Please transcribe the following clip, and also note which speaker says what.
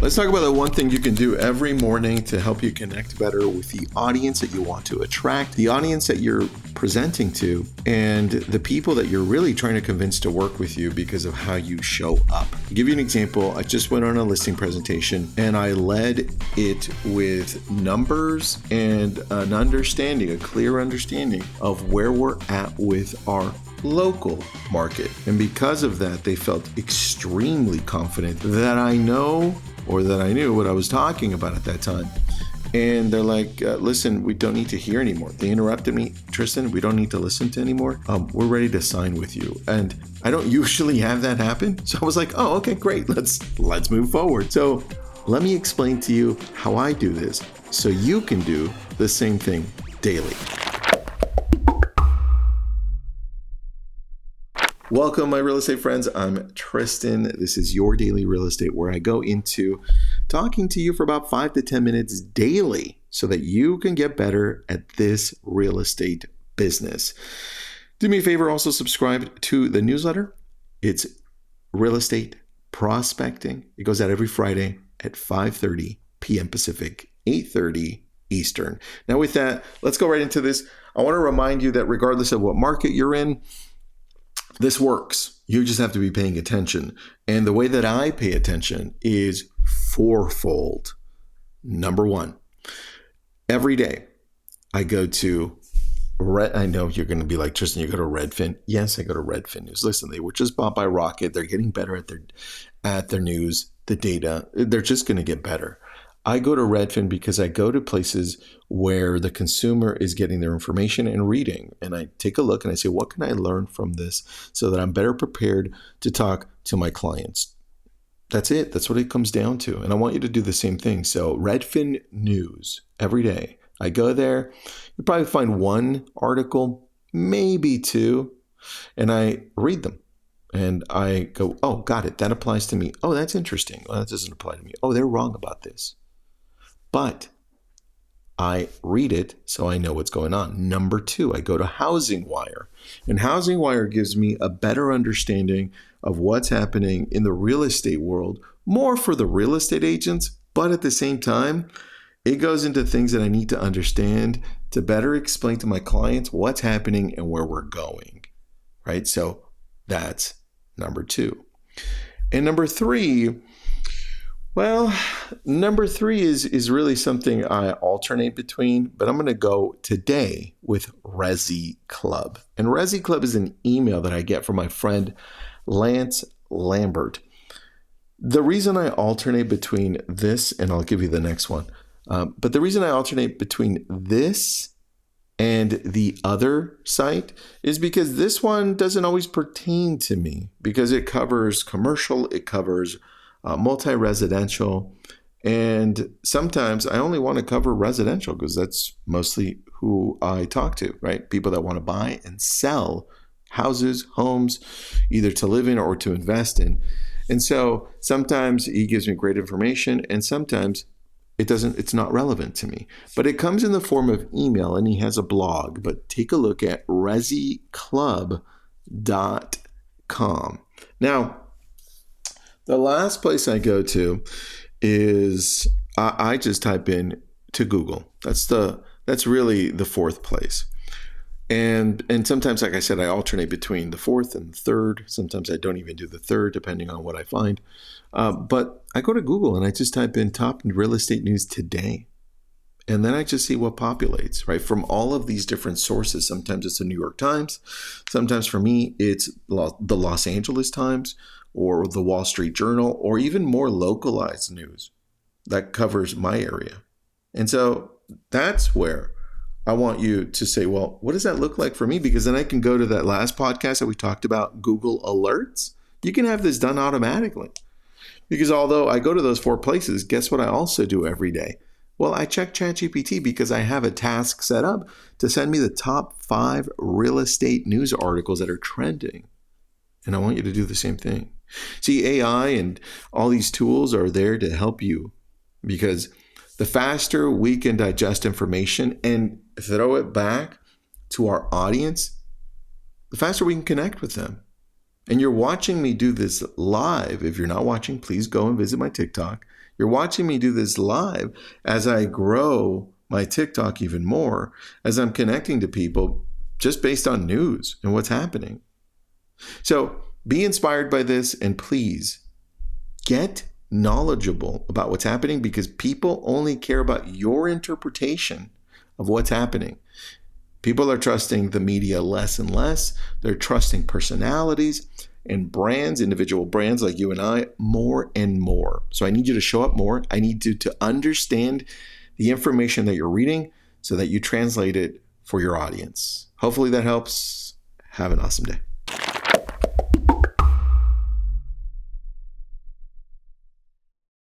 Speaker 1: Let's talk about the one thing you can do every morning to help you connect better with the audience that you want to attract, the audience that you're presenting to, and the people that you're really trying to convince to work with you because of how you show up. I'll give you an example. I just went on a listing presentation and I led it with numbers and an understanding, a clear understanding of where we're at with our local market. And because of that, they felt extremely confident that I knew what I was talking about at that time. And they're like, listen, we don't need to hear anymore. They interrupted me. Tristan, we don't need to listen to anymore. We're ready to sign with you. And I don't usually have that happen. So I was like, oh, okay, great. Let's move forward. So let me explain to you how I do this so you can do the same thing daily. Welcome, my real estate friends. I'm Tristan. This is your daily real estate where I go into talking to you for about 5 to 10 minutes daily so that you can get better at this real estate business. Do me a favor, also subscribe to the newsletter. It's Real Estate Prospecting. It goes out every Friday at 5:30 p.m. Pacific, 8:30 Eastern. Now with that, let's go right into this. I want to remind you that regardless of what market you're in, this works. You just have to be paying attention. And the way that I pay attention is fourfold. Number one, every day I go to I know you're going to be like, Tristan, you go to Redfin. Yes, I go to Redfin News. Listen, they were just bought by Rocket. They're getting better at their news, the data. They're just going to get better. I go to Redfin because I go to places where the consumer is getting their information and reading. And I take a look and I say, what can I learn from this so that I'm better prepared to talk to my clients? That's it. That's what it comes down to. And I want you to do the same thing. So Redfin News every day. I go there. You probably find one article, maybe two, and I read them. And I go, oh, got it. That applies to me. Oh, that's interesting. Well, that doesn't apply to me. Oh, they're wrong about this. But I read it so I know what's going on. Number two, I go to Housing Wire. And Housing Wire gives me a better understanding of what's happening in the real estate world, more for the real estate agents, but at the same time, it goes into things that I need to understand to better explain to my clients what's happening and where we're going, right? So that's number two. And number three is really something I alternate between, but I'm going to go today with Resi Club. And Resi Club is an email that I get from my friend Lance Lambert. The reason I alternate between this, and I'll give you the next one, but the reason I alternate between this and the other site is because this one doesn't always pertain to me because it covers commercial, it covers multi-residential, and sometimes I only want to cover residential because that's mostly who I talk to, right? People that want to buy and sell houses, homes, either to live in or to invest in. And so sometimes he gives me great information and sometimes it's not relevant to me, but it comes in the form of email and he has a blog, but take a look at resiclub.com. Now, the last place I go to is I just type in to Google. That's really the fourth place. And sometimes, like I said, I alternate between the fourth and the third. Sometimes I don't even do the third, depending on what I find. But I go to Google and I just type in top real estate news today. And then I just see what populates, right? From all of these different sources. Sometimes it's the New York Times. Sometimes for me, it's the Los Angeles Times or the Wall Street Journal, or even more localized news that covers my area. And so that's where I want you to say, well, what does that look like for me? Because then I can go to that last podcast that we talked about, Google Alerts. You can have this done automatically. Because although I go to those four places, guess what I also do every day? Well, I check ChatGPT because I have a task set up to send me the top 5 real estate news articles that are trending. And I want you to do the same thing. See, AI and all these tools are there to help you because the faster we can digest information and throw it back to our audience, the faster we can connect with them. And you're watching me do this live. If you're not watching, please go and visit my TikTok. You're watching me do this live as I grow my TikTok even more, as I'm connecting to people just based on news and what's happening. So be inspired by this, and please get knowledgeable about what's happening, because people only care about your interpretation of what's happening. People are trusting the media less and less. They're trusting personalities and brands, individual brands like you and I, more and more. So I need you to show up more. I need you to understand the information that you're reading so that you translate it for your audience. Hopefully that helps. Have an awesome day.